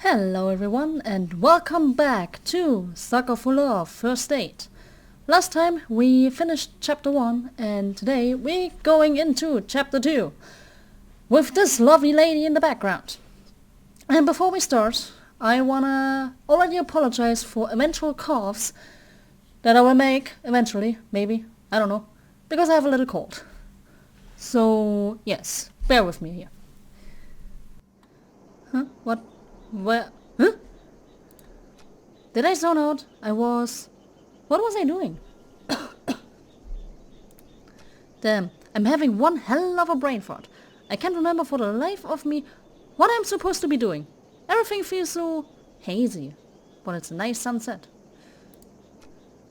Hello everyone and welcome back to Sucker for Love First Date. Last time we finished chapter 1 and today we're going into chapter 2 with this lovely lady in the background. And before we start, I wanna already apologize for eventual coughs that I will make eventually, maybe, I don't know, because I have a little cold. So yes, bear with me here. Huh? What? Where? Huh? Did I zone out? What was I doing? Damn, I'm having one hell of a brain fart. I can't remember for the life of me what I'm supposed to be doing. Everything feels so hazy, but it's a nice sunset.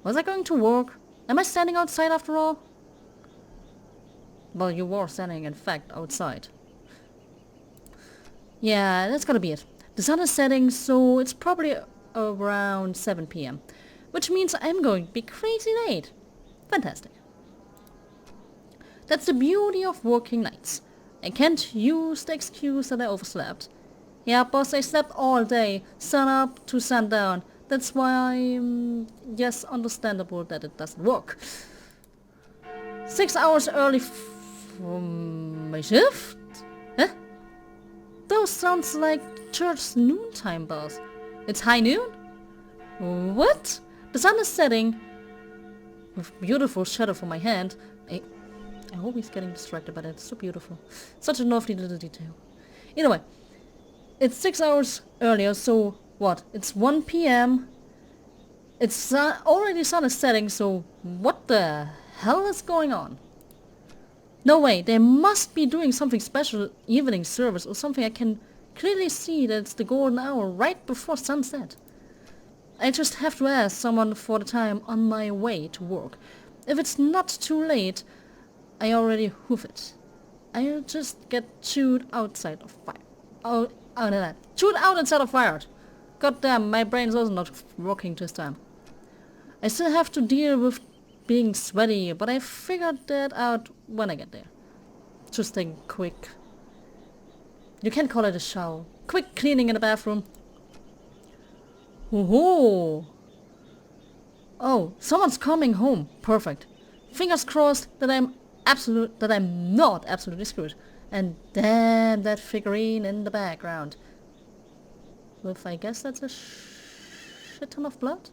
Was I going to work? Am I standing outside after all? Well, you were standing, in fact, outside. Yeah, that's gotta be it. The sun is setting, so it's probably around 7 p.m. Which means I'm going to be crazy late. Fantastic. That's the beauty of working nights. I can't use the excuse that I overslept. Yeah, boss, I slept all day, sun up to sundown. That's why yes, understandable that it doesn't work. 6 hours early from my shift? Huh? Those sounds like church's noontime bells. It's high noon? What? The sun is setting. With beautiful shadow for my hand. I always getting distracted by that. It's so beautiful. Such a lovely little detail. Anyway, it's 6 hours earlier, so what? It's 1 p.m. It's already sun is setting, so what the hell is going on? No way, they must be doing something special evening service or something. I can clearly see that it's the golden hour right before sunset. I just have to ask someone for the time on my way to work. If it's not too late, I already hoof it. I'll just get chewed outside of fire. Chewed out instead of fired. God damn, my brain's also not working this time. I still have to deal with being sweaty, but I figured that out when I get there. Just a quick... You can't call it a shower. Quick cleaning in the bathroom. Oh, someone's coming home. Perfect. Fingers crossed that I'm not absolutely screwed. And damn that figurine in the background. With, I guess that's a shit ton of blood?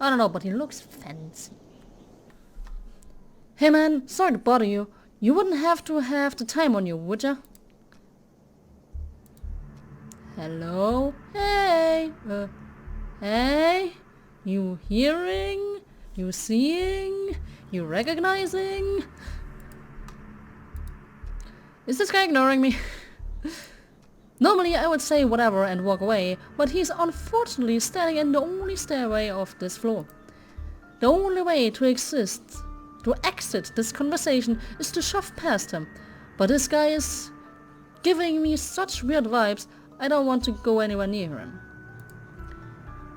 I don't know, but he looks fancy. Hey man, sorry to bother you. You wouldn't have to have the time on you, would ya? Hello? Hey! Hey? You hearing? You seeing? You recognizing? Is this guy ignoring me? Normally I would say whatever and walk away, but he's unfortunately standing in the only stairway of this floor. The only way to exit this conversation is to shove past him, but this guy is giving me such weird vibes, I don't want to go anywhere near him.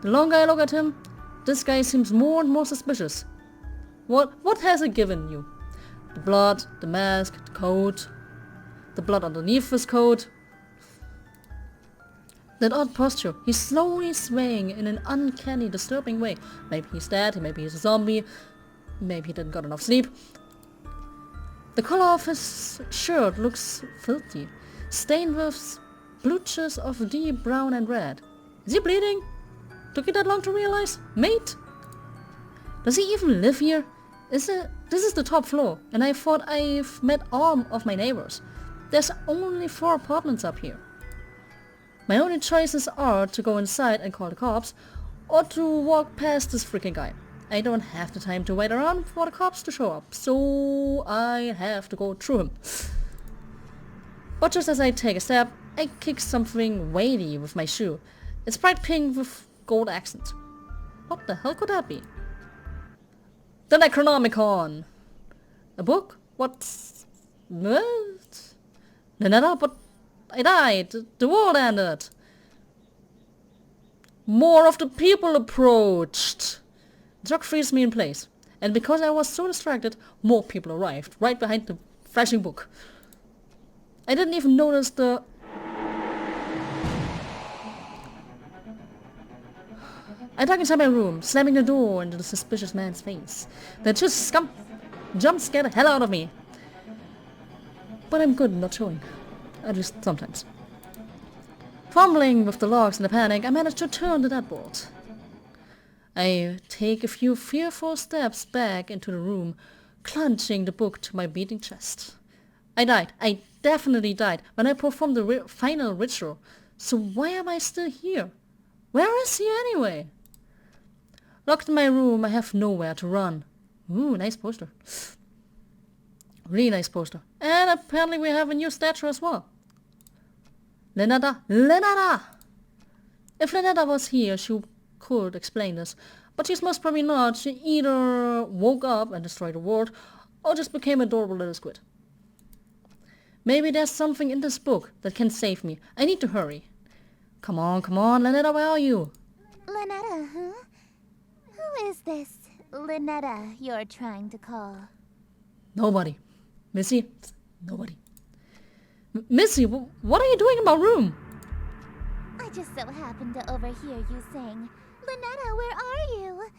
The longer I look at him, this guy seems more and more suspicious. What has it given you? The blood, the mask, the coat, the blood underneath his coat. That odd posture, he's slowly swaying in an uncanny, disturbing way. Maybe he's dead, maybe he's a zombie, maybe he didn't got enough sleep. The color of his shirt looks filthy, stained with blotches of deep brown and red. Is he bleeding? Took you that long to realize? Mate? Does he even live here? This is the top floor, and I thought I've met all of my neighbors. There's only 4 apartments up here. My only choices are to go inside and call the cops, or to walk past this freaking guy. I don't have the time to wait around for the cops to show up, so I have to go through him. But just as I take a step, I kick something weighty with my shoe. It's bright pink with gold accents. What the hell could that be? The Necronomicon! A book? What? Nanetta, but I died. The world ended. More of the people approached. The truck freezed me in place. And because I was so distracted, more people arrived, right behind the flashing book. I didn't even notice the I dug inside my room, slamming the door into the suspicious man's face. That just jump scared the hell out of me. But I'm good at not showing. At least sometimes. Fumbling with the locks in a panic, I managed to turn the deadbolt. I take a few fearful steps back into the room, clenching the book to my beating chest. I died. I definitely died when I performed the final ritual. So why am I still here? Where is he anyway? Locked in my room, I have nowhere to run. Ooh, nice poster. Really nice poster. And apparently we have a new statue as well. Lynetta! Lynetta! If Lynetta was here, she could explain this. But she's most probably not. She either woke up and destroyed the world, or just became adorable little squid. Maybe there's something in this book that can save me. I need to hurry. Come on, Lynetta, where are you? Lynetta, huh? Who is this Lynetta you're trying to call? Nobody. Missy? Nobody. Missy, what are you doing in my room? I just so happened to overhear you saying, Lynetta, where are you?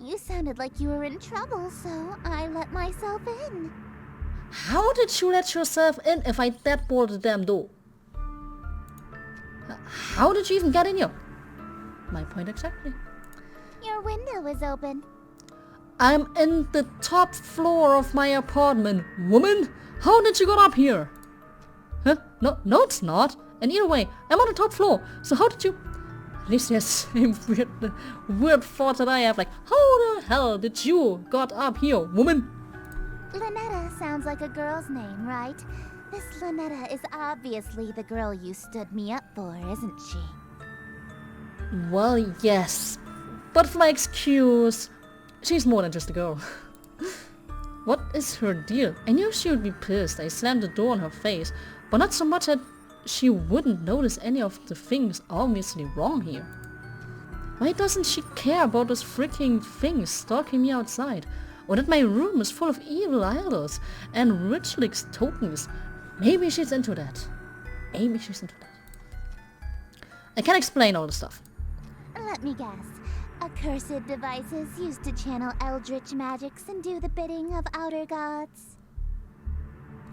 You sounded like you were in trouble, so I let myself in. How did you let yourself in if I deadbolted the damn door? How did you even get in here? My point exactly. Your window was open. I'm in the top floor of my apartment, woman. How did you get up here? Huh? No, it's not. And either way, I'm on the top floor. So how did you... At least there's same weird thoughts that I have. Like, how the hell did you got up here, woman? Lynetta sounds like a girl's name, right? This Lynetta is obviously the girl you stood me up for, isn't she? Well, yes. But for my excuse, she's more than just a girl. What is her deal? I knew she would be pissed. I slammed the door in her face, but not so much that she wouldn't notice any of the things obviously wrong here. Why doesn't she care about those freaking things stalking me outside? Or that my room is full of evil idols and ritual tokens? Maybe she's into that. I can't explain all the stuff. Let me guess. Accursed devices used to channel eldritch magics and do the bidding of outer gods.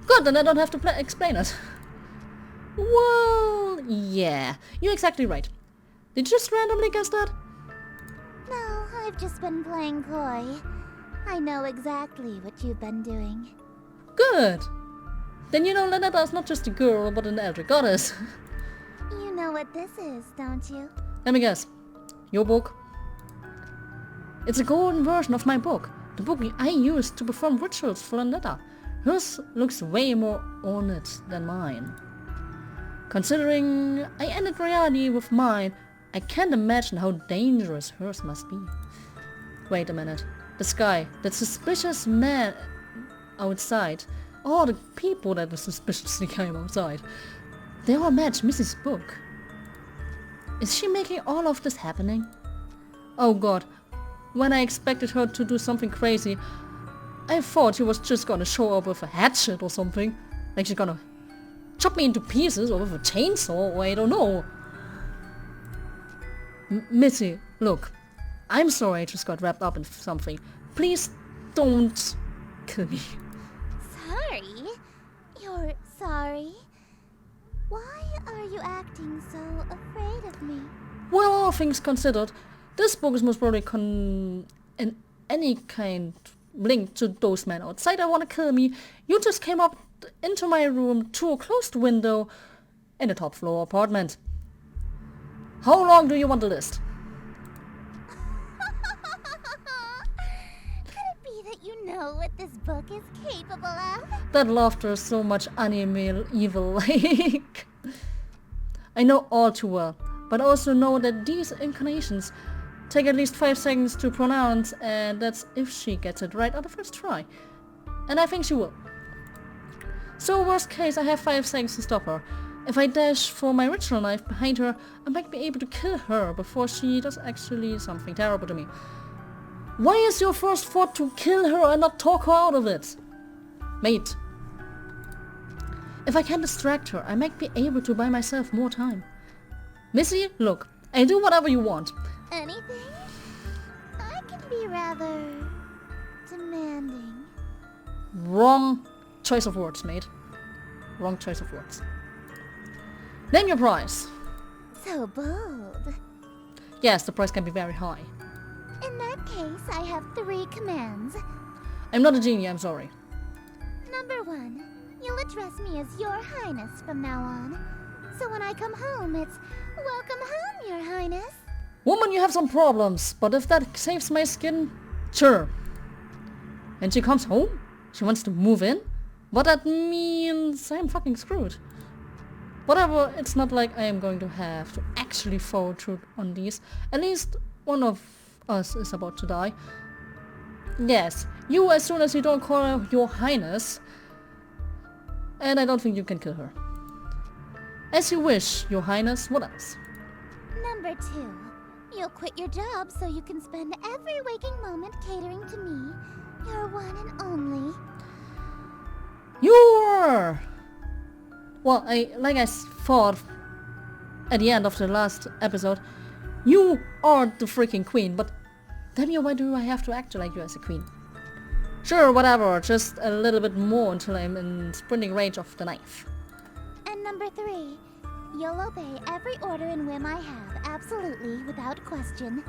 Good, then I don't have to explain it. Well, yeah, you're exactly right. Did you just randomly guess that? No, I've just been playing coy. I know exactly what you've been doing. Good. Then you know Lynetta is not just a girl, but an eldritch goddess. You know what this is, don't you? Let me guess. Your book? It's a golden version of my book. The book I used to perform rituals for Lynetta. Hers looks way more ornate than mine. Considering I ended reality with mine, I can't imagine how dangerous hers must be. Wait a minute. The sky, that suspicious man outside, all the people that suspiciously came outside, they all match Missy's book. Is she making all of this happening? Oh god, when I expected her to do something crazy, I thought she was just gonna show up with a hatchet or something. Like she's gonna chop me into pieces or with a chainsaw or I don't know. Missy, look. I'm sorry I just got wrapped up in something. Please don't kill me. Sorry? You're sorry? Why are you acting so afraid of me? Well, all things considered, this book is most probably in any kind linked to those men outside that want to kill me. You just came up into my room through a closed window in a top floor apartment. How long do you want the list? You know what this book is capable of? That laughter is so much anime evil-like. I know all too well, but I also know that these incarnations take at least 5 seconds to pronounce, and that's if she gets it right on the first try. And I think she will. So worst case, I have 5 seconds to stop her. If I dash for my ritual knife behind her, I might be able to kill her before she does actually something terrible to me. Why is your first thought to kill her and not talk her out of it? Mate. If I can distract her, I might be able to buy myself more time. Missy, look, I do whatever you want. Anything? I can be rather demanding. Wrong choice of words, mate. Wrong choice of words. Name your price. So bold. Yes, the price can be very high. In that case, I have 3 commands. I'm not a genie, I'm sorry. Number 1, you'll address me as Your Highness from now on. So when I come home, it's welcome home, Your Highness. Woman, you have some problems, but if that saves my skin, sure. And she comes home? She wants to move in? But that means I'm fucking screwed. Whatever, it's not like I am going to have to actually follow through on these. At least one of us is about to die. Yes, you as soon as you don't call her Your Highness. And I don't think you can kill her. As you wish, Your Highness. What else? Number 2, you'll quit your job so you can spend every waking moment catering to me, your one and only. You're... Well, like I thought at the end of the last episode, you are the freaking queen, but damn you, why do I have to act like you as a queen? Sure, whatever, just a little bit more until I'm in sprinting range of the knife. And number 3, you'll obey every order and whim I have, absolutely, without question.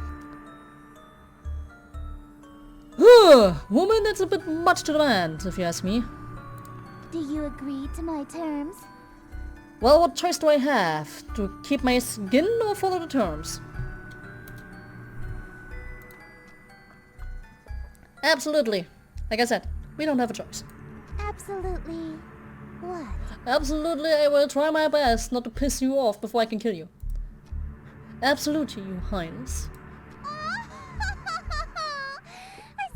Woman, that's a bit much to demand, if you ask me. Do you agree to my terms? Well, what choice do I have? To keep my skin or follow the terms? Absolutely. Like I said, we don't have a choice. Absolutely. What? Absolutely, I will try my best not to piss you off before I can kill you. Absolutely, Your Highness. I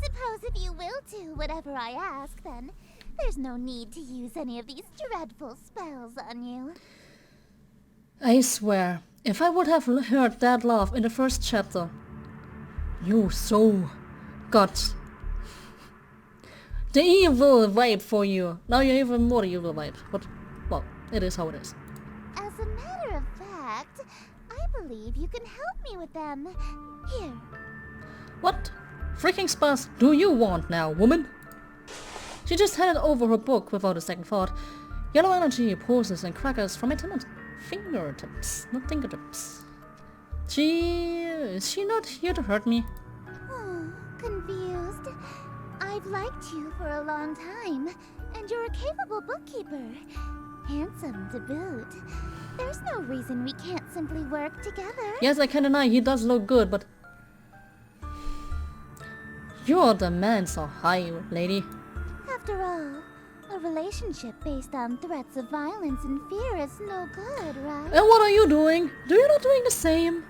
suppose if you will do whatever I ask, then there's no need to use any of these dreadful spells on you. I swear, if I would have heard that laugh in the first chapter, you so got the evil vibe for you. Now you're even more evil vibe, but, well, it is how it is. As a matter of fact, I believe you can help me with them. Here. What freaking spells do you want now, woman? She just handed over her book without a second thought. Yellow energy pulses and crackles from my fingertips, not fingertips. Is she not here to hurt me? Oh, confused. I've liked you for a long time, and you're a capable bookkeeper. Handsome to boot. There's no reason we can't simply work together. Yes, I can't deny he does look good, but your demands are high, lady. After all, a relationship based on threats of violence and fear is no good, right? And what are you doing? Do you not doing the same?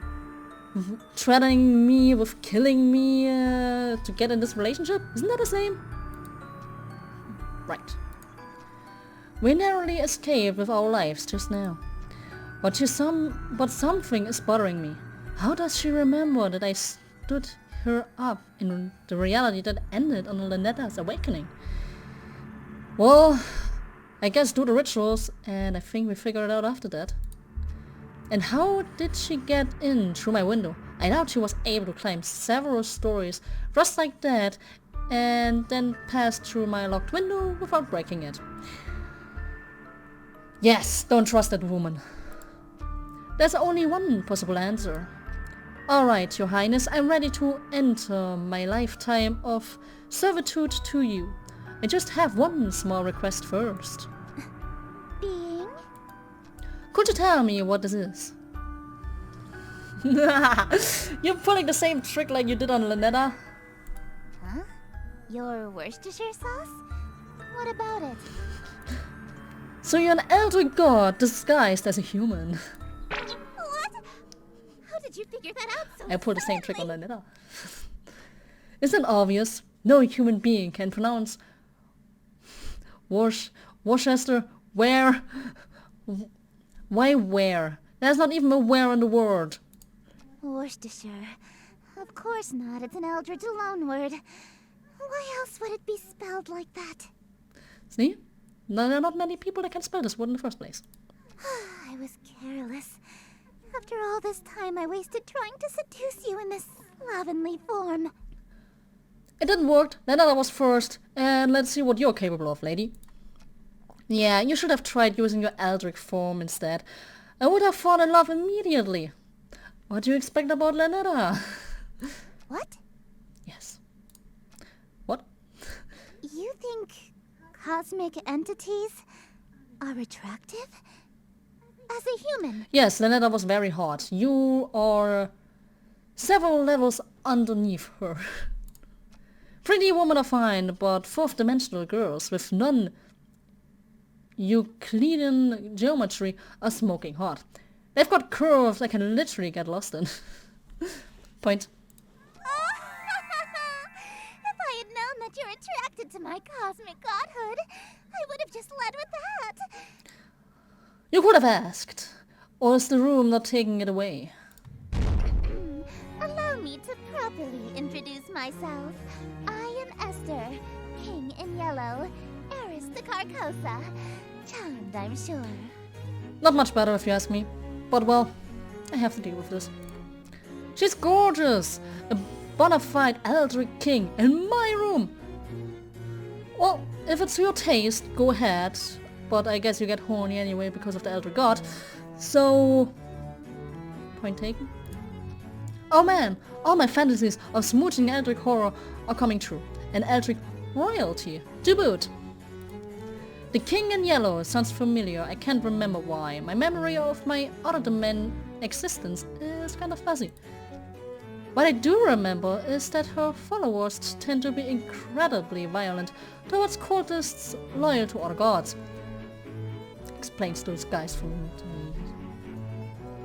Threatening me with killing me to get in this relationship? Isn't that the same? Right. We narrowly escaped with our lives just now. But something is bothering me. How does she remember that I stood her up in the reality that ended on Lynetta's awakening? Well, I guess do the rituals, and I think we figure it out after that. And how did she get in through my window? I doubt she was able to climb several stories just like that and then pass through my locked window without breaking it. Yes, don't trust that woman. There's only one possible answer. Alright, Your Highness, I'm ready to enter my lifetime of servitude to you. I just have one small request first. Being? Could you tell me what this is? You're pulling the same trick like you did on Lynetta. Huh? Your Worcestershire sauce? What about it? So you're an elder god disguised as a human. What? How did you figure that out so I pulled the same trick on suddenly? Lynetta. Isn't it obvious? No human being can pronounce Worcester where? Why where? There's not even a where in the word. Worcestershire. Of course not. It's an Eldritch loanword. Why else would it be spelled like that? See? No, there are not many people that can spell this word in the first place. I was careless. After all this time I wasted trying to seduce you in this slovenly form. It didn't work. Lenetta was first. And let's see what you're capable of, lady. Yeah, you should have tried using your Eldritch form instead. I would have fallen in love immediately. What do you expect about Lenetta? What? Yes. What? You think cosmic entities are attractive? As a human? Yes, Lenetta was very hot. You are several levels underneath her. Pretty women are fine, but fourth-dimensional girls with non-Euclidean geometry are smoking hot. They've got curves I can literally get lost in. Point. If I had known that you're attracted to my cosmic godhood, I would have just led with that. You could have asked. Or is the room not taking it away? Allow me to properly introduce myself. I am Esther, King in Yellow, heiress to Carcosa. Charmed, I'm sure. Not much better if you ask me. But well, I have to deal with this. She's gorgeous! A bona fide Eldritch King in my room! Well, if it's your taste, go ahead. But I guess you get horny anyway because of the Eldritch God. So... Point taken. Oh man, all my fantasies of smooching Eldritch horror are coming true. And Eldritch royalty, to boot. The King in Yellow sounds familiar, I can't remember why. My memory of my other domain existence is kind of fuzzy. What I do remember is that her followers tend to be incredibly violent towards cultists loyal to other gods. Explains those guys from...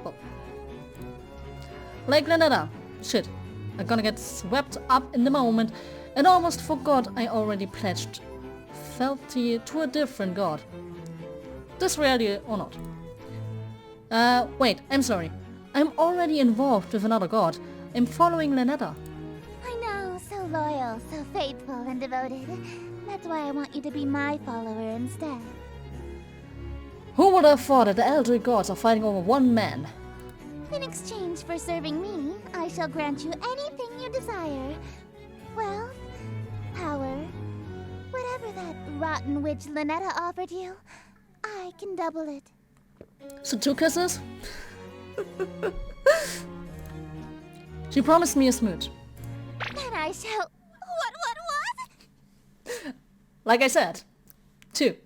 Well. Like Lenetta. Shit. I'm gonna get swept up in the moment and almost forgot I already pledged fealty to a different god. This reality or not. Wait, I'm sorry. I'm already involved with another god. I'm following Lenetta. I know, so loyal, so faithful and devoted. That's why I want you to be my follower instead. Who would have thought that the Eldritch gods are fighting over one man? In exchange for serving me, I shall grant you anything you desire. Wealth, power, whatever that rotten witch Lenetta offered you, I can double it. So 2 kisses? She promised me a smooch. Then I shall... What? Like I said, 2.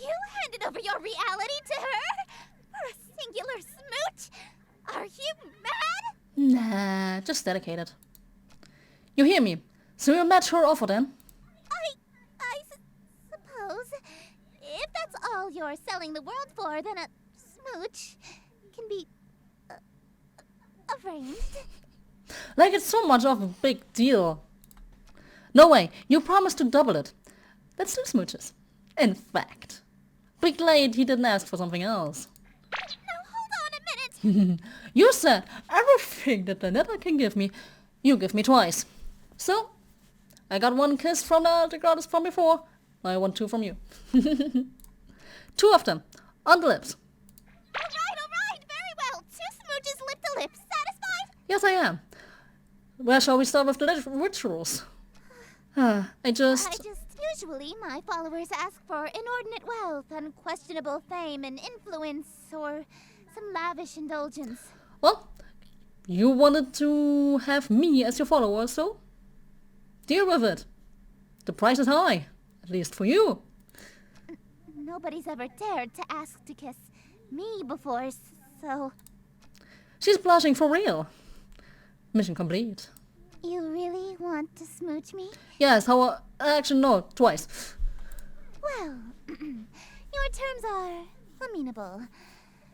You handed over your reality to her? For a singular smooch? Are you mad? Nah, just dedicated. You hear me? So you'll match her offer then? I suppose. If that's all you're selling the world for, then a smooch can be arranged. Like it's so much of a big deal. No way, you promised to double it. That's 2 smooches. In fact. Big late, he didn't ask for something else. Now hold on a minute. You said everything that Lenetta can give me, you give me twice. So, I got 1 kiss from the goddess from before. I want 2 from you. 2 of them. On the lips. Alright, very well. 2 smooches lip to lip. Satisfied? Yes, I am. Where shall we start with the rituals? Usually my followers ask for inordinate wealth, unquestionable fame and influence, or some lavish indulgence. Well, you wanted to have me as your follower, so deal with it. The price is high, at least for you. Nobody's ever dared to ask to kiss me before, so... She's blushing for real. Mission complete. You really want to smooch me? Yes, actually no, twice. Well, your terms are amenable.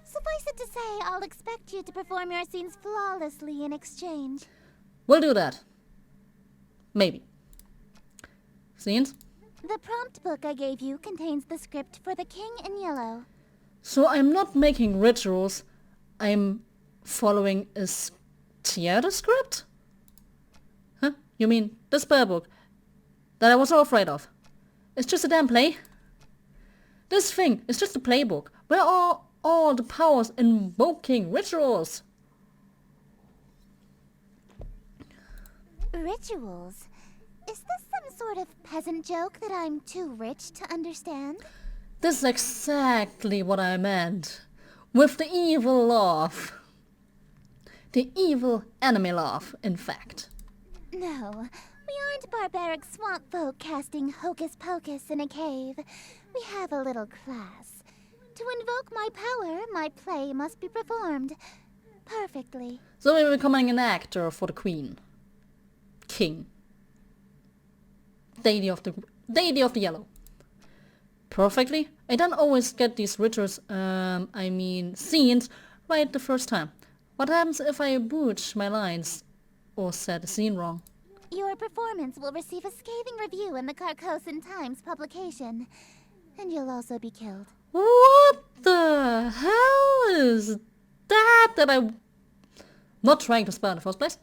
Suffice it to say, I'll expect you to perform your scenes flawlessly in exchange. We'll do that. Maybe. Scenes? The prompt book I gave you contains the script for the King in Yellow. So I'm not making rituals, I'm following a theater script? Huh? You mean the spell book that I was so afraid of? It's just a damn play. This thing is just a playbook where all all the powers invoking rituals. Rituals? Is this some sort of peasant joke that I'm too rich to understand? This is exactly what I meant. With the evil laugh. The evil enemy laugh, in fact. No, we aren't barbaric swamp folk casting hocus pocus in a cave. We have a little class. To invoke my power, my play must be performed perfectly. So we're becoming an actor for the queen. King. Deity of the Yellow. Perfectly? I don't always get these rituals, scenes, right the first time. What happens if I butch my lines or said the scene wrong? Your performance will receive a scathing review in the Carcosan Times publication. And you'll also be killed. What the hell is that I'm not trying to spell in the first place?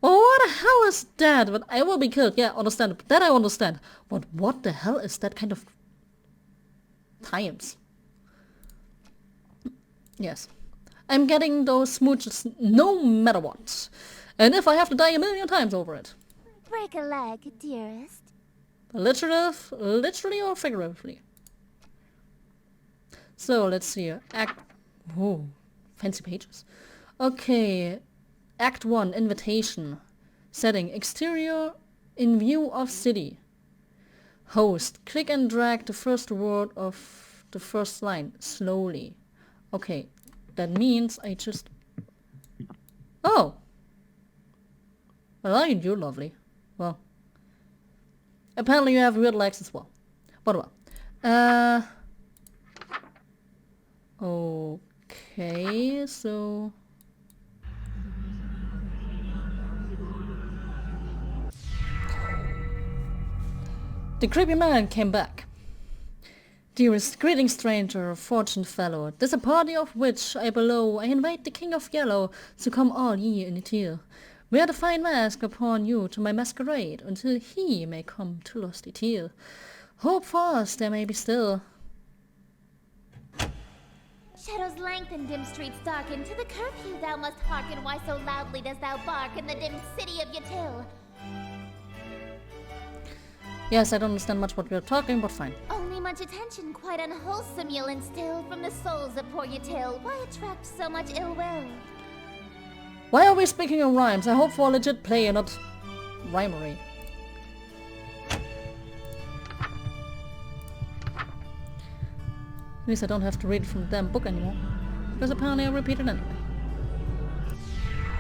What the hell is that? But I will be killed. Yeah, understand. That I understand. But what the hell is that kind of times? Yes. I'm getting those smooches no matter what. And if I have to die a million times over it. Break a leg, dearest. Literally or figuratively? So, let's see. Oh, fancy pages. Okay. Act 1, invitation. Setting, exterior in view of city. Host, click and drag the first word of the first line slowly. Okay, that means I just... Oh! Well, aren't you lovely? Well, apparently you have weird legs as well. But well. Okay, so... The creepy man came back. Dearest, greetings, stranger, fortune fellow. This a party of which I below. I invite the King of Yellow to come all ye in the teal. Wear the fine mask upon you to my masquerade, until he may come to lusty teal. Hope for us there may be still. Shadows lengthen, dim streets darken. To the curfew thou must hearken. Why so loudly dost thou bark in the dim city of Yatil? Yes, I don't understand much what we're talking, but fine. Only much attention, quite unwholesome you'll instill from the souls of poor Yatil. Why attract so much ill will? Why are we speaking in rhymes? I hope for a legit play and not rhymery. At least I don't have to read it from the damn book anymore. Because apparently I repeat it anyway.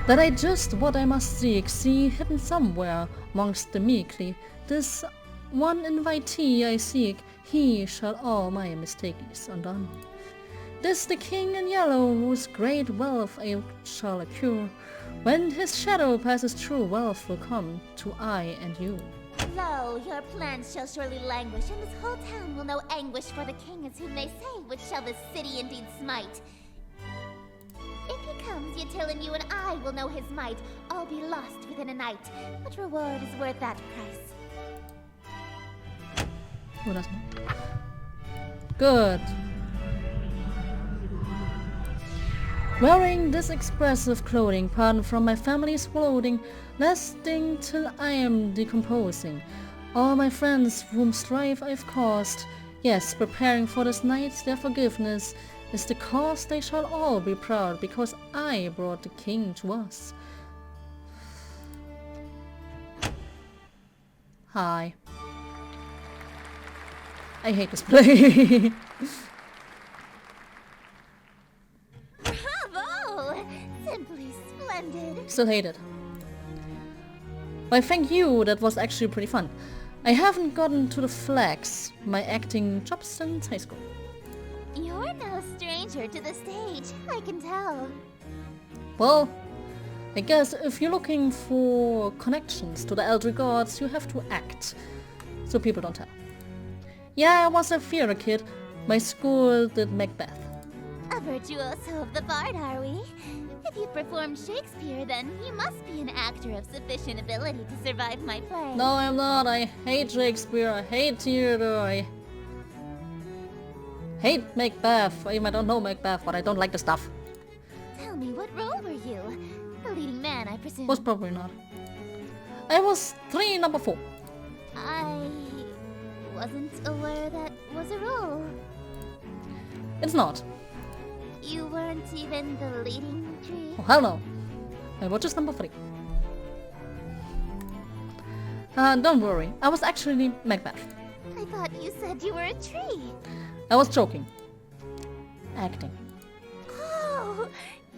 That I just what I must seek, see hidden somewhere amongst the meekly. This one invitee I seek, he shall all my mistakes undone. This the King in Yellow, whose great wealth I shall accrue. When his shadow passes through, wealth will come to I and you. Lo, your plans shall surely languish, and this whole town will know anguish for the king, as who may say, which shall this city indeed smite. If he comes, Yatil and you and I will know his might, all be lost within a night. What reward is worth that price? Oh, that's not. Good. Wearing this expressive clothing, pardon from my family's floating, lasting till I am decomposing. All my friends whom strife I've caused, yes, preparing for this night, their forgiveness is the cause. They shall all be proud, because I brought the king to us. Hi. I hate this play. Bravo! Simply splendid. Still hate it. Why, thank you, that was actually pretty fun. I haven't gotten to the flex, my acting job since high school. You're no stranger to the stage, I can tell. Well, I guess if you're looking for connections to the elder gods, you have to act, so people don't tell. Yeah, I was a theater kid. My school did Macbeth. A virtuoso of the bard, are we? If you've performed Shakespeare, then you must be an actor of sufficient ability to survive my play. No, I'm not. I hate Shakespeare. I hate theater. I hate Macbeth. Even I don't know Macbeth, but I don't like the stuff. Tell me, what role were you? The leading man, I presume. Most probably not. I was 3, number 4. I wasn't aware that was a role. It's not. You weren't even the leading tree. Oh, hell no. I was just number 3. Don't worry. I was actually Macbeth. I thought you said you were a tree. I was joking. Acting. Oh,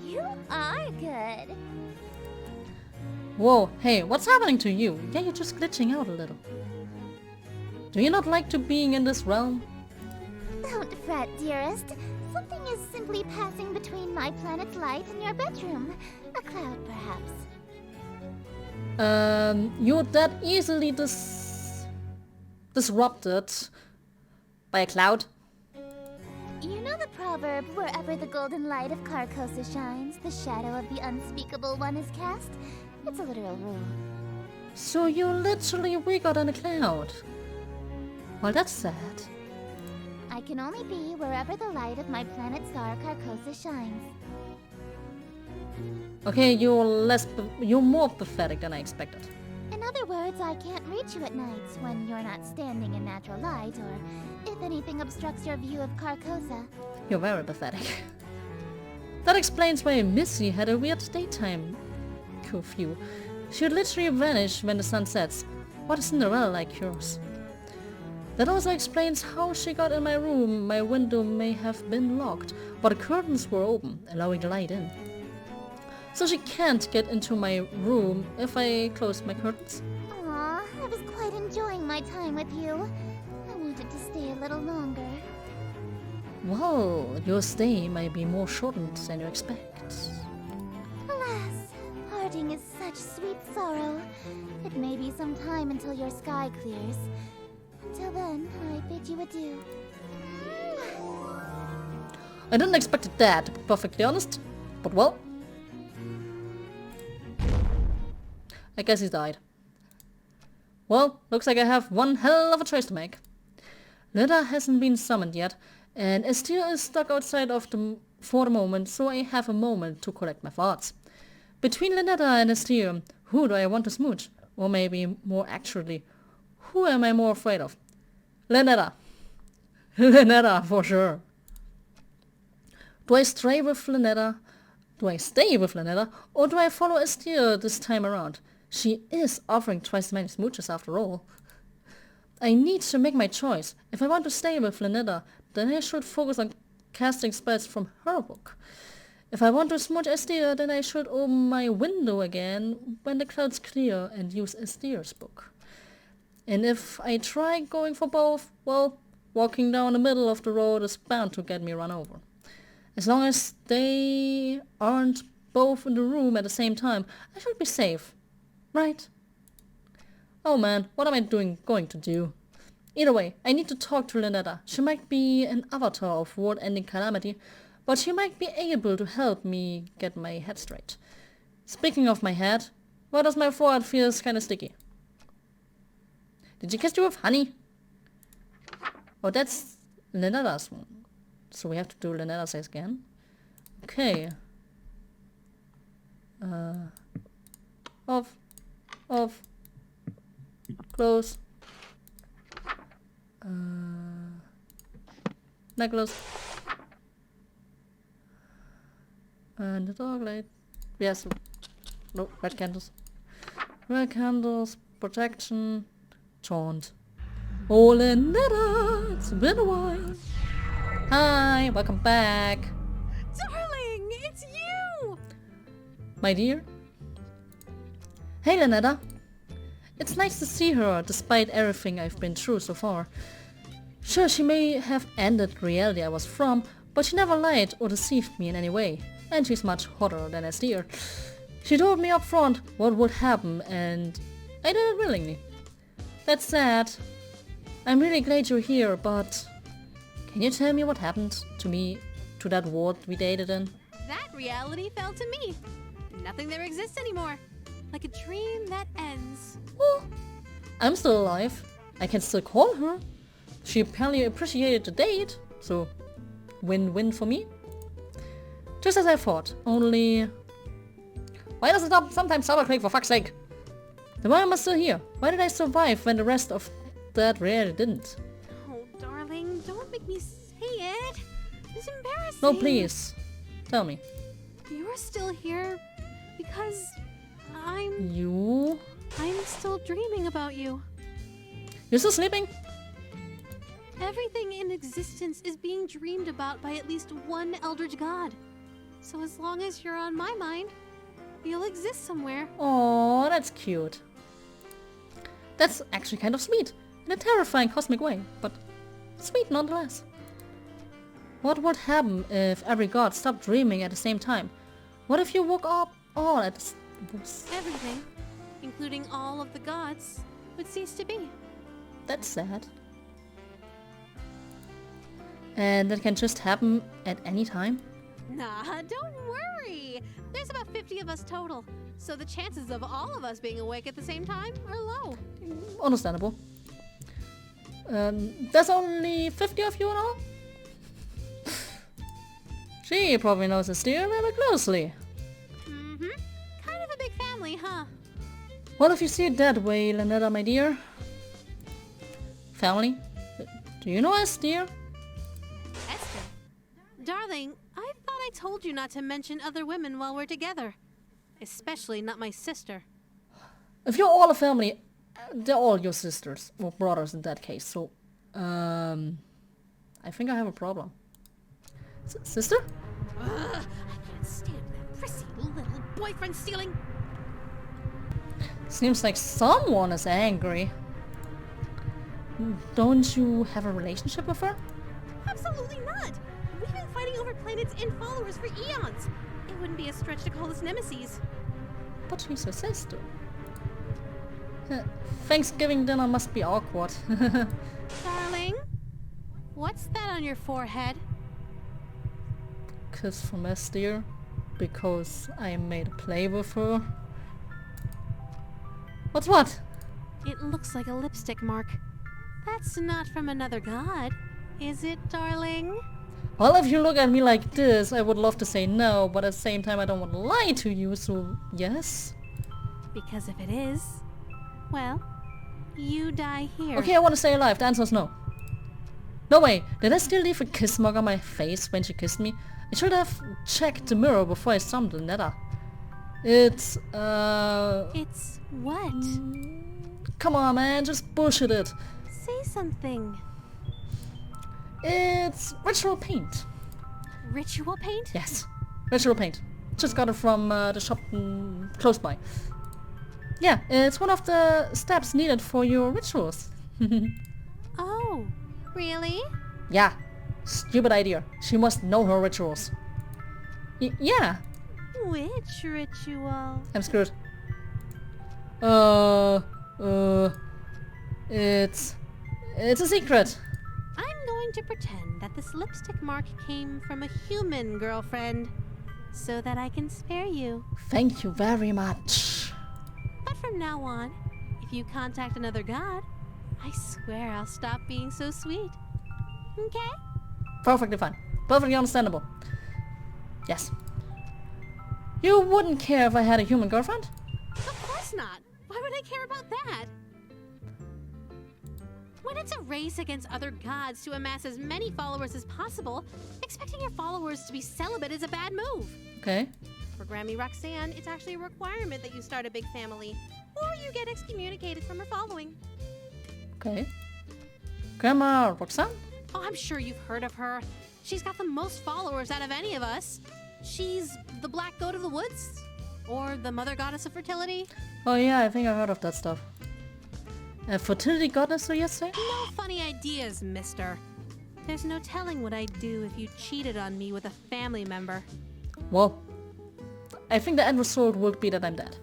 you are good. Whoa, hey, what's happening to you? Yeah, you're just glitching out a little. Do you not like to being in this realm? Don't fret, dearest. Something is simply passing between my planet's light and your bedroom. A cloud, perhaps. You're that easily disrupted by a cloud? You know the proverb, wherever the golden light of Carcosa shines, the shadow of the unspeakable one is cast? It's a literal rule. So you're literally weaker than a cloud. Well, that's sad. I can only be wherever the light of my planet star Carcosa shines. Okay, you're more pathetic than I expected. In other words, I can't reach you at nights when you're not standing in natural light, or if anything obstructs your view of Carcosa. You're very pathetic. That explains why Missy had a weird daytime curfew. She would literally vanish when the sun sets. What a Cinderella like yours. That also explains how she got in my room. My window may have been locked, but the curtains were open, allowing the light in. So she can't get into my room if I close my curtains. Aw, I was quite enjoying my time with you. I wanted to stay a little longer. Well, your stay might be more shortened than you expect. Alas, parting is such sweet sorrow. It may be some time until your sky clears. Until then, I bid you adieu. I didn't expect that, to be perfectly honest. But well, I guess he died. Well, looks like I have one hell of a choice to make. Leda hasn't been summoned yet, and Estir is stuck outside for the moment, so I have a moment to collect my thoughts. Between Lynetta and Estir, who do I want to smooch? Or maybe more accurately, who am I more afraid of? Lynetta. Lynetta, for sure. Do I stray with Lynetta? Do I stay with Lynetta? Or do I follow Estir this time around? She is offering twice as many smooches after all. I need to make my choice. If I want to stay with Lynetta, then I should focus on casting spells from her book. If I want to smooch Estir, then I should open my window again when the clouds clear and use Estir's book. And if I try going for both, well, walking down the middle of the road is bound to get me run over. As long as they aren't both in the room at the same time, I should be safe. Right? Oh man, what am I going to do? Either way, I need to talk to Lynetta. She might be an avatar of world-ending calamity, but she might be able to help me get my head straight. Speaking of my head, why does my forehead feel kinda sticky? Did she kiss you with honey? Oh, that's Lynetta's one. So we have to do Lynetta's again. Okay. Off. Close. Necklace. And the dog light. Yes. No, red candles. Red candles. Protection. Chaunt. Oh, Lynetta! It's been a while. Hi, welcome back. Darling, it's you! My dear. Hey, Lynetta. It's nice to see her, despite everything I've been through so far. Sure, she may have ended the reality I was from, but she never lied or deceived me in any way. And she's much hotter than Estir. She told me up front what would happen, and I did it willingly. That's sad. I'm really glad you're here, but can you tell me what happened to me, to that world we dated in? That reality fell to me. Nothing there exists anymore. Like a dream that ends. Well, I'm still alive. I can still call her. She apparently appreciated the date, so win-win for me. Just as I thought, only... Why does it sometimes double-click, for fuck's sake? Then why am I still here? Why did I survive when the rest of that really didn't? Oh, darling, don't make me say it. It's embarrassing. No, please. Tell me. You're still here because I'm still dreaming about you. You're still sleeping? Everything in existence is being dreamed about by at least one eldritch god. So as long as you're on my mind, you'll exist somewhere. Oh, that's cute. That's actually kind of sweet. In a terrifying cosmic way, but sweet nonetheless. What would happen if every god stopped dreaming at the same time? What if you woke up all at once? Everything, including all of the gods, would cease to be. That's sad. And that can just happen at any time? Nah, don't worry. There's about 50 of us total, so the chances of all of us being awake at the same time are low. Understandable. There's only 50 of you in all? She probably knows the steer very closely. Mm-hmm. Kind of a big family, huh? Well, if you see it that way, Lanetta, my dear. Family? Do you know Esther? Esther? Darling, I thought I told you not to mention other women while we're together. Especially not my sister. If you're all a family, they're all your sisters, or brothers in that case, so... I think I have a problem. Sister? Ugh, I can't stand that prissy little boyfriend stealing. Seems like someone is angry. Don't you have a relationship with her? Absolutely not. We've been fighting over planets and followers for eons. It wouldn't be a stretch to call us nemesis. But she's a sister. Thanksgiving dinner must be awkward. Darling, what's that on your forehead? Kiss from Esther, because I made a play with her. What's what? It looks like a lipstick mark. That's not from another god, is it, darling? Well, if you look at me like this, I would love to say no, but at the same time I don't want to lie to you, so yes? Because if it is, well, you die here. Okay, I want to stay alive. The answer is no. No way, did I still leave a kiss mark on my face when she kissed me? I should have checked the mirror before I summoned the letter. It's, It's what? Come on, man, just bullshit it. Say something. It's ritual paint. Ritual paint? Yes, ritual paint. Just got it from the shop close by. Yeah, it's one of the steps needed for your rituals. Oh, really? Yeah, stupid idea. She must know her rituals. Yeah, Which ritual? I'm screwed. It's a secret. I'm going to pretend that this lipstick mark came from a human girlfriend, so that I can spare you. Thank you very much. But from now on, if you contact another god, I swear I'll stop being so sweet. Okay? Perfectly fine. Perfectly understandable. Yes. You wouldn't care if I had a human girlfriend? Of course not. Why would I care about that? When it's a race against other gods to amass as many followers as possible, expecting your followers to be celibate is a bad move. Okay. For Grammy Roxanne, it's actually a requirement that you start a big family, or you get excommunicated from her following. Okay. Grandma Roxanne? Oh, I'm sure you've heard of her. She's got the most followers out of any of us. She's the black goat of the woods, or the mother goddess of fertility. Oh yeah, I think I heard of that stuff. A fertility goddess, so you say? No funny ideas, mister. There's no telling what I'd do if you cheated on me with a family member. Well, I think the end result would be that I'm dead.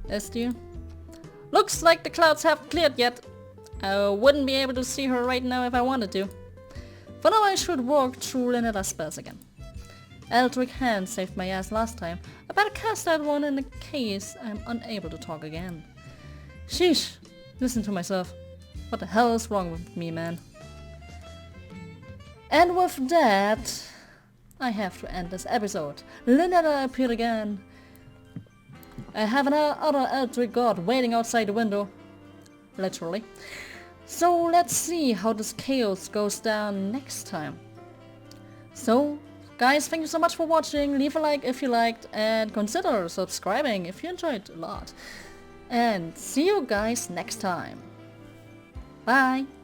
Esther? Looks like the clouds have cleared yet. I wouldn't be able to see her right now if I wanted to. For now I should walk through Linetta's spells again. Eldritch Hand saved my ass last time. I better cast that one in the case I'm unable to talk again. Sheesh. Listen to myself. What the hell is wrong with me, man? And with that, I have to end this episode. Lynetta appeared again. I have another eldritch god waiting outside the window. Literally. So let's see how this chaos goes down next time. So, guys, thank you so much for watching. Leave a like if you liked and consider subscribing if you enjoyed a lot. And see you guys next time. Bye!